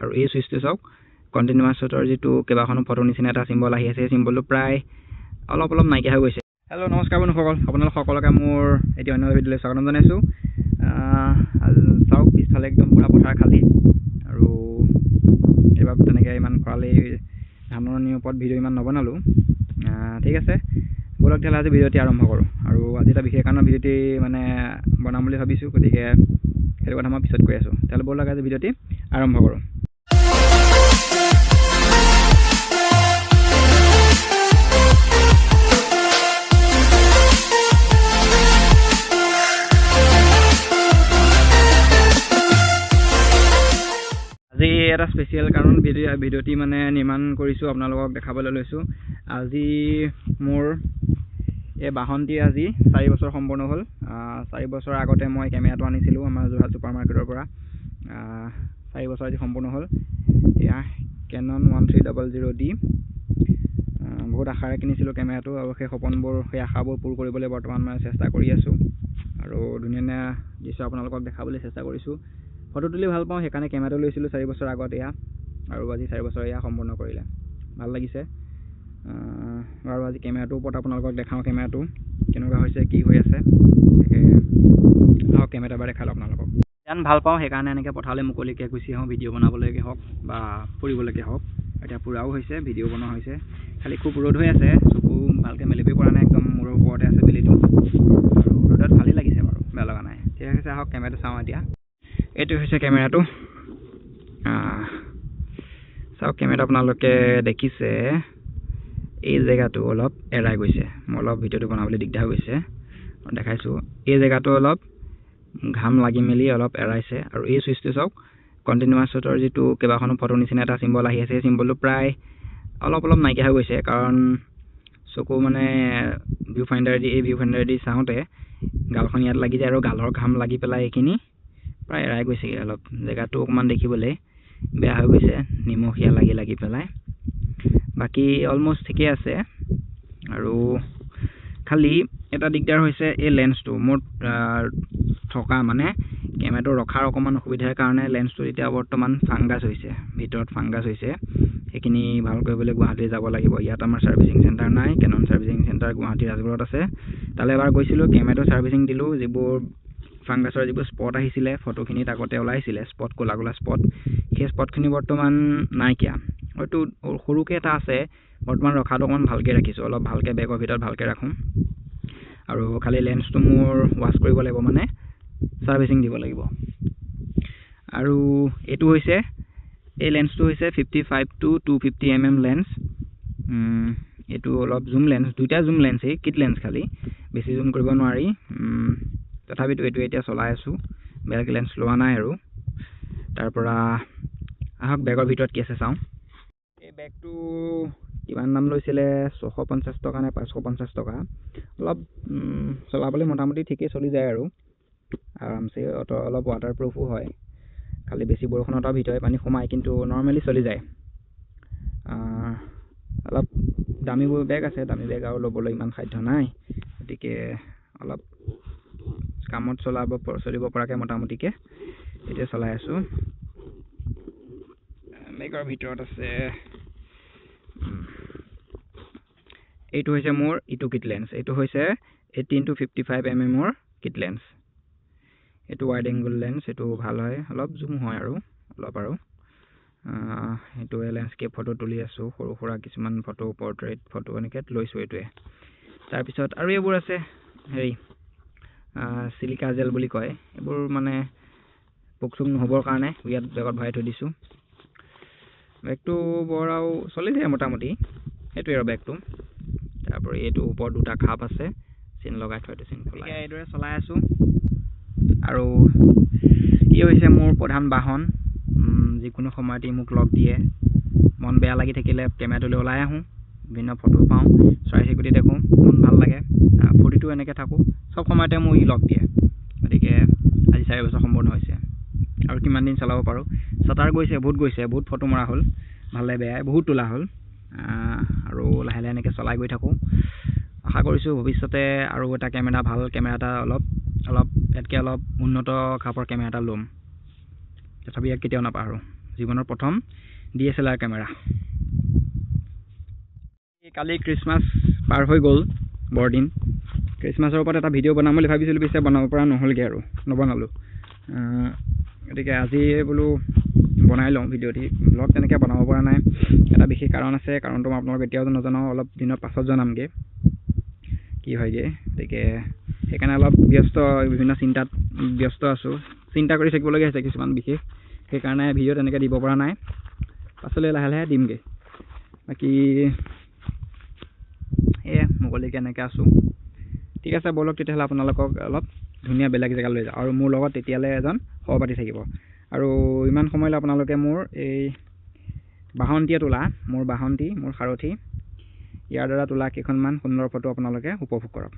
আৰু এই সুইচটো চাওক কন্টিনিউয়াস শ্বটৰ যেটো কেবাখনো ফটো নিচিনা এটা সিম্বল আহি আছে সিম্বলটো প্ৰায় অলপ নাইকিয়া হৈ গৈছে হেল্ল নমস্কাৰ বন্ধুসকল আপোনালোক সকলোকে মোৰ এটি অন্য ভিডিঅ'লৈ স্বাগতম জনাইছো চাওক পিছফালে একদম পুৰা পথাৰ খালি আৰু এবাৰ তেনেকৈ ইমান খৰালি ধানৰ ওপৰত ভিডিঅ' ইমান নবনালো ঠিক আছে বলক তেতিয়াহ'লে আজি ভিডিঅ'টি আৰম্ভ কৰোঁ আৰু আজি এটা বিশেষ কাৰণৰ ভিডিঅ'টি মানে বনাম বুলি ভাবিছোঁ গতিকে সেইটো কথা মই পিছত কৈ আছোঁ তেতিয়াহ'লে বলক আজি ভিডিঅ'টি আৰম্ভ কৰোঁ আজি এটা স্পেচিয়েল কাৰণ ভিডিঅ'টি মানে নিৰ্মাণ কৰিছোঁ আপোনালোকক দেখাবলৈ লৈছোঁ আজি মোৰ এই বাহনটি আজি 4 বছৰ সম্পূৰ্ণ হ'ল 4 বছৰ আগতে মই কেমেৰাটো আনিছিলোঁ আমাৰ যোৰহাট ছুপাৰ মাৰ্কেটৰ পৰা 4 বছৰ আজি সম্পূৰ্ণ হ'ল এয়া Canon 1300D বহুত আশাৰে কিনিছিলোঁ কেমেৰাটো আৰু সেই সপোনবোৰ সেই আশাবোৰ পূৰ কৰিবলৈ বৰ্তমান মই চেষ্টা কৰি আছোঁ আৰু ধুনীয়া দৃশ্য আপোনালোকক দেখাবলৈ চেষ্টা কৰিছোঁ ফটো তুলি ভাল পাওঁ সেইকাৰণে কেমেৰাটো লৈছিলোঁ 4 বছৰ আগত এয়া আৰু আজি 4 বছৰ এয়া সম্পূৰ্ণ কৰিলে ভাল লাগিছে আৰু আজি কেমেৰাটোৰ ওপৰত আপোনালোকক দেখাওঁ কেমেৰাটো কেনেকুৱা হৈছে কি হৈ আছে তাকে কেমেৰা এবাৰ দেখালোঁ আপোনালোকক জান ভাল পাওঁ সেইকাৰণে এনেকৈ পঠালে মুকলিকৈ গুচি আহোঁ ভিডিঅ' বনাবলৈকে হওক বা ফুৰিবলৈকে হওক এতিয়া পুৰাও হৈছে ভিডিঅ' বনোৱা হৈছে খালি খুব ৰ'দ হৈ আছে চকু ভালকৈ মেলিবই পৰা নাই একদম মূৰৰ ওপৰতে আছে বেলিটো আৰু ৰ'দত ভালেই লাগিছে বাৰু বেয়া লগা নাই ঠিক আছে আহক কেমেৰাটো চাওঁ এতিয়া এইটো হৈছে কেমেৰাটো চাওক কেমেৰাটো আপোনালোকে দেখিছে এই জেগাটো অলপ এৰাই গৈছে মই অলপ ভিডিঅ'টো বনাবলৈ দিগদাৰ হৈছে দেখাইছোঁ এই জেগাটো অলপ ঘাম লাগি মেলি অলপ এৰাইছে আৰু এই সুইচটো চাওক কন্টিনিউয়াস শ্বটৰ যেটো কেবাখনো ফটো নিচিনা এটা সিম্বল আহি আছে সিম্বলটো প্ৰায় অলপ নাইকিয়া হৈ গৈছে কাৰণ চকু মানে ভিউ ফাইণ্ডাৰ দি চাওঁতে গালখন ইয়াত লাগি যায় আৰু গালৰ ঘাম লাগি পেলাই এইখিনি প্ৰায় এৰাই গৈছে অলপ জেগাটো অকমান দেখিবলৈ বেয়া হৈ গৈছে নিমখীয়া লাগি পেলাই বাকি অলমোস্ট ঠিকে আছে আৰু খালি এটা দিগদাৰ হৈছে এই লেন্সটো মোৰ থকা মানে কেমেৰাটো ৰখাৰ অকমান অসুবিধাৰ কাৰণে লেন্সটো এতিয়া বৰ্তমান ফাংগাছ হৈছে ভিতৰত ফাংগাছ হৈছে সেইখিনি ভাল কৰিবলৈ গুৱাহাটী যাব লাগিব ইয়াত আমাৰ সাৰ্ভিসিং চেণ্টাৰ নাই Canon সাৰ্ভিসিং চেণ্টাৰ গুৱাহাটী ৰাজগড়ত আছে তালে এবাৰ গৈছিলোঁ কেমেৰাটো সাৰ্ভিসিং দিলোঁ যিবোৰ ফাংগাছৰ যিবোৰ স্পট আহিছিলে ফটোখিনিত আগতে ওলাইছিলে স্পট কোলা স্পট সেই স্পটখিনি বৰ্তমান নাইকিয়া হয়তো সৰুকে এটা আছে বৰ্তমান ৰখাটো অকমান ভালকৈ ৰাখিছোঁ অলপ ভালকৈ বেগৰ ভিতৰত ভালকৈ ৰাখোঁ আৰু খালি লেন্সটো মোৰ ৱাছ কৰিব লাগিব মানে সাৰ্ভিসিং দিব লাগিব আৰু এইটো হৈছে এই লেন্সটো হৈছে 55 to 250 mm লেন্স এইটো অলপ জুম লেন্স দুইটা জুম লেন্সেই কিট লেন্স খালি বেছি জুম কৰিব নোৱাৰি তথাপিতো এইটো এতিয়া চলাই আছোঁ বেলেগ লেন্স লোৱা নাই আৰু তাৰ পৰা আহক বেগৰ ভিতৰত কি আছে চাওঁ এই বেগটো কিমান দাম লৈছিলে 650 টকা নে 550 টকা অলপ চলাবলৈ মোটামুটি ঠিকেই চলি যায় আৰু আৰামছে অলপ ৱাটাৰপ্ৰুফো হয় খালি বেছি বৰষুণত ভিতৰে পানী সোমায় কিন্তু নৰ্মেলি চলি যায় অলপ দামী বেগ আছে দামী বেগ আৰু ল'বলৈ ইমান সাধ্য নাই গতিকে অলপ কামত চলিব পৰাকৈ মোটামুটিকৈ এতিয়া চলাই আছোঁ বেগৰ ভিতৰত আছে এইটো হৈছে মোৰ ইটো কিট লেন্স এইটো হৈছে 18 to 55 mm ৰ কিট লেন্স এইটো ওৱাইড এংগল লেন্স এইটো ভাল হয় অলপ জুম হয় আৰু অলপ আৰু এইটো লেন্ডস্কেপ ফটো তুলি আছোঁ সৰু সুৰা কিছুমান ফটো পৰ্ট্ৰেইট ফটো এনেকৈ লৈছোঁ এইটোৱে তাৰপিছত আৰু এইবোৰ আছে হেৰি চিলিকা জেল বুলি কয় এইবোৰ মানে পোক-চোক নহ'বৰ কাৰণে ইয়াত বেগত ভৰাই থৈ দিছোঁ বেগটো বৰ আৰু চলি যায় মোটামুটি সেইটোৱে আৰু বেগটো তাৰপৰা এইটো ওপৰত দুটা খাপ আছে চিন লগাই থোৱাটো চিন খোলাই এইদৰে চলাই আছোঁ আৰু ই হৈছে মোৰ প্ৰধান বাহন যিকোনো সময়তে মোক লগ দিয়ে মন বেয়া লাগি থাকিলে কেমেৰাটোলৈ ওলাই আহোঁ বিভিন্ন ফটো পাওঁ চৰাই-চিৰিকটি দেখোঁ মন ভাল লাগে ফূৰ্তিটো এনেকৈ থাকোঁ চব সময়তে মোক ই লগ দিয়ে গতিকে আজি 4 বছৰ সম্পূৰ্ণ হৈছে আৰু কিমান দিন চলাব পাৰোঁ চটাৰ গৈছে বহুত ফটো মৰা হ'ল ভালে বেয়াই বহুত তোলা হ'ল আৰু লাহে লাহে এনেকৈ চলাই গৈ থাকোঁ আশা কৰিছোঁ ভৱিষ্যতে আৰু এটা কেমেৰা ভাল কেমেৰা এটা অলপ ইয়াতকৈ অলপ উন্নত খাপৰ কেমেৰা এটা ল'ম তথাপি ইয়াক কেতিয়াও নাপাহৰোঁ জীৱনৰ প্ৰথম DSLR কেমেৰা। কালি ক্ৰিছমাছ পাৰ হৈ গ'ল বৰদিন। ক্ৰিছমাছৰ ওপৰত এটা ভিডিঅ' বনাম বুলি ভাবিছিলোঁ, পিছে বনাব পৰা নহ'লগৈ আৰু নবনালোঁ। গতিকে আজি বোলো বনাই লওঁ ভিডিঅ'টি। ব্লগ তেনেকৈ বনাব পৰা নাই, এটা বিশেষ কাৰণ আছে। কাৰণটো মই আপোনালোক এতিয়াও নজনাওঁ, অলপ দিনৰ পাছত জনামগৈ কি হয়গৈ। গতিকে সেইকাৰণে অলপ বিভিন্ন চিন্তাত ব্যস্ত আছোঁ। চিন্তা কৰি থাকিবলগীয়া হৈছে কিছুমান বিশেষ, সেইকাৰণে ভিডিঅ' তেনেকৈ দিব পৰা নাই। পাছলৈ লাহে লাহে দিমগৈ। বাকী সেয়ে মুকলিকৈ এনেকৈ আছোঁ। ঠিক আছে, ব'লক তেতিয়াহ'লে আপোনালোকক অলপ ধুনীয়া বেলেগ জেগালৈ লৈ যাওঁ। আৰু মোৰ লগত তেতিয়ালৈ এজন সহপাঠী থাকিব। আৰু ইমান সময়লৈ আপোনালোকে মোৰ এই বাহনটিয়ে তোলা, মোৰ বাহনটি, মোৰ সাৰথি, ইয়াৰ দ্বাৰা তোলা কেইখনমান সুন্দৰ ফটো আপোনালোকে উপভোগ কৰক।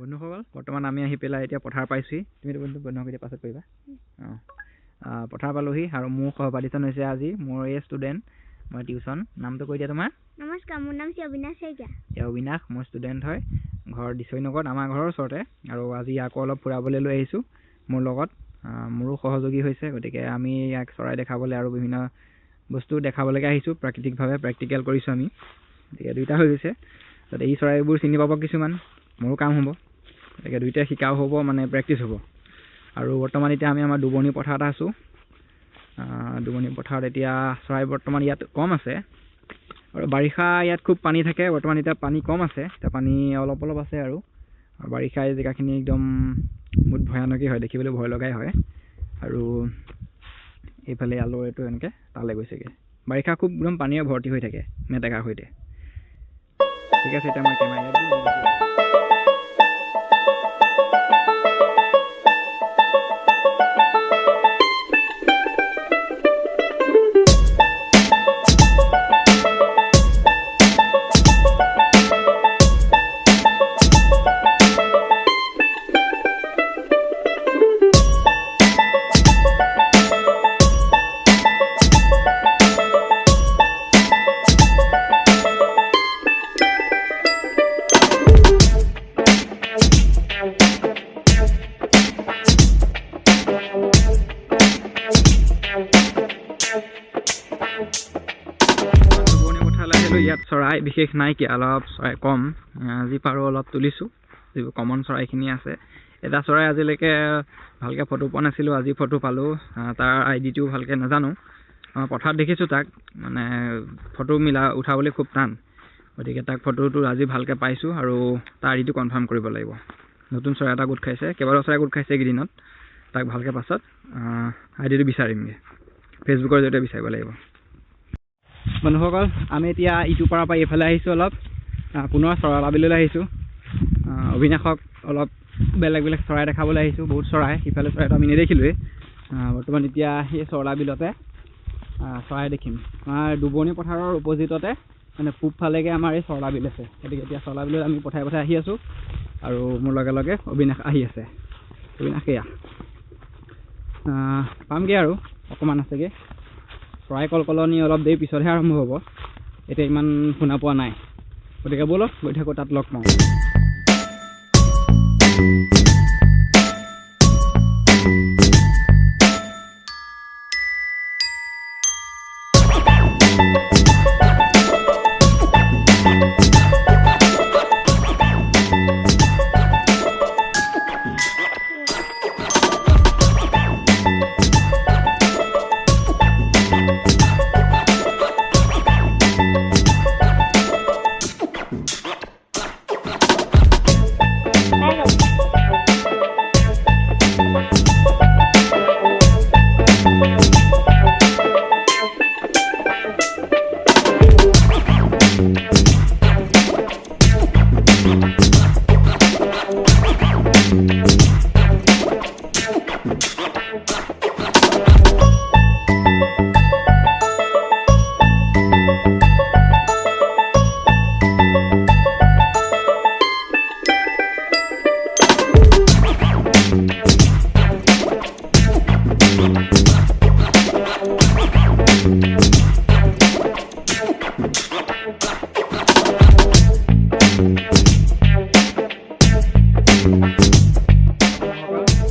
বন্ধুসকল, বৰ্তমান আমি আহি পেলাই এতিয়া পথাৰ পাইছোঁহি। তুমিতো বন্ধুসকল এতিয়া পাছত কৰিবা। পথাৰ পালোহি আৰু মোৰ সহপাঠীজন হৈছে আজি মোৰ এই ষ্টুডেণ্ট, মই টিউশ্যন। নামটো কৈ দিয়া তোমাৰ? নমস্কাৰ, মোৰ নাম অবিনাশ শইকীয়া। অবিনাশ, মোৰ ষ্টুডেণ্ট হয়, ঘৰ দিছৈনগৰত, আমাৰ ঘৰৰ ওচৰতে। আৰু আজি আকৌ অলপ ফুৰাবলৈ লৈ আহিছোঁ মোৰ লগত। মোৰো সহযোগী হৈছে, গতিকে আমি ইয়াক চৰাই দেখাবলৈ আৰু বিভিন্ন বস্তু দেখাবলৈকে আহিছোঁ। প্ৰাকৃতিকভাৱে প্ৰেক্টিকেল কৰিছোঁ আমি, গতিকে দুইটা হৈ গৈছে। যাতে এই চৰাইবোৰ চিনি পাব কিছুমান, মোৰো কাম হ'ব। গতিকে দুইটাই শিকাও হ'ব, মানে প্ৰেক্টিচ হ'ব। আৰু বৰ্তমান এতিয়া আমি আমাৰ দুবনি পথাৰত আছোঁ। দুবনি পথাৰত এতিয়া চৰাই বৰ্তমান ইয়াত কম আছে, আৰু বাৰিষা ইয়াত খুব পানী থাকে। বৰ্তমান এতিয়া পানী কম আছে, এতিয়া পানী অলপ অলপ আছে। আৰু বাৰিষা এই জেগাখিনি একদম বহুত ভয়ানকেই হয়, দেখিবলৈ ভয় লগাই হয়। আৰু এইফালে আলু এইটো এনেকৈ তালৈ গৈছেগৈ। বাৰিষা খুব একদম পানীৰে ভৰ্তি হৈ থাকে মেটেকাৰ সৈতে। ঠিক আছে, এতিয়া মই কেমেৰা ইয়াত দিওঁ। ইয়াত চৰাই বিশেষ নাইকিয়া, অলপ চৰাই কম, যি পাৰোঁ অলপ তুলিছোঁ, যিবোৰ কমন চৰাইখিনি আছে। এটা চৰাই আজিলৈকে ভালকৈ ফটো পোৱা নাছিলোঁ, আজি ফটো পালোঁ। তাৰ আইডিটোও ভালকৈ নাজানো, পথাৰত দেখিছোঁ তাক, মানে ফটো উঠাবলৈ খুব টান, গতিকে তাক ফটোটো আজি ভালকৈ পাইছোঁ আৰু তাৰ আইডিটো কনফাৰ্ম কৰিব লাগিব। নতুন চৰাই এটা গোট খাইছে, কেইবাটাও চৰাই গোট খাইছে এইকেইদিনত, তাক ভালকৈ পাছত আইডিটো বিচাৰিমগৈ, ফেচবুকৰ জৰিয়তে বিচাৰিব লাগিব। বন্ধুসকল, আমি এতিয়া ইটো পাৰৰ পৰা এইফালে আহিছোঁ, অলপ পুনৰ চৰাইলা বিললৈ আহিছোঁ। অবিনাশক অলপ বেলেগ বেলেগ চৰাই দেখাবলৈ আহিছোঁ, বহুত চৰাই, সিফালে চৰাইটো আমি নেদেখিলোৱেই। বৰ্তমান এতিয়া সেই চৰাইলা বিলতে চৰাই দেখিম। আমাৰ দুবৰ্ণি পথাৰৰ অপজিটতে মানে পূবফালেকৈ আমাৰ এই চৰাইলা বিল আছে, গতিকে এতিয়া চৰাইলা বিলত আমি পঠাই আহি আছোঁ আৰু মোৰ লগে লগে অবিনাশ আহি আছে। অবিনাশ এয়া পামগৈ আৰু অকণমান আছেগৈ। চৰাই কলকলনি অলপ দেৰি পিছতহে আৰম্ভ হ'ব, এতিয়া ইমান শুনা পোৱা নাই, গতিকে ব'লক গৈ থাকোঁ, তাত লগ পাওঁ।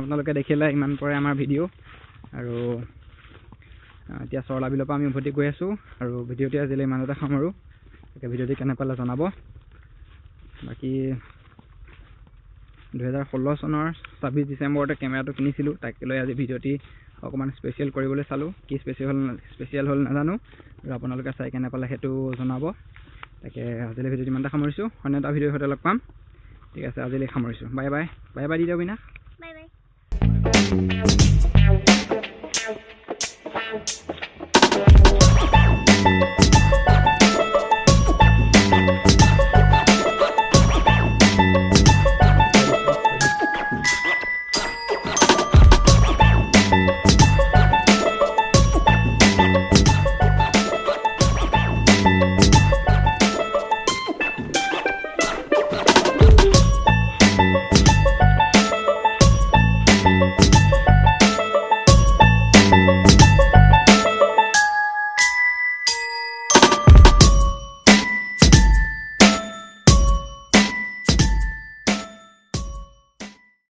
আপোনালোকে দেখিলে ইমান পৰে আমাৰ ভিডিঅ' আৰু এতিয়া চৰাইলা বিলৰ পৰা আমি উভতি গৈ আছোঁ আৰু ভিডিঅ'টি আজিলৈ ইমানতে সামৰোঁ। গতিকে ভিডিঅ'টি কেনে পালে জনাব। বাকী 2016 চনৰ 26 ডিচেম্বৰতে কেমেৰাটো কিনিছিলোঁ, তাকে লৈ আজি ভিডিঅ'টি অকণমান স্পেচিয়েল কৰিবলৈ চালোঁ। কি স্পেচিয়েল হ'ল নাজানো, আৰু আপোনালোকে চাই কেনে পালে সেইটো জনাব। তাকে আজিলৈ ভিডিঅ'টি ইমানতে সামৰিছোঁ, অন্য এটা ভিডিঅ'ৰ সৈতে লগ পাম। ঠিক আছে, আজিলৈ সামৰিছোঁ। Bye bye. Bye by the দিয়ক বিনা। Bye bye.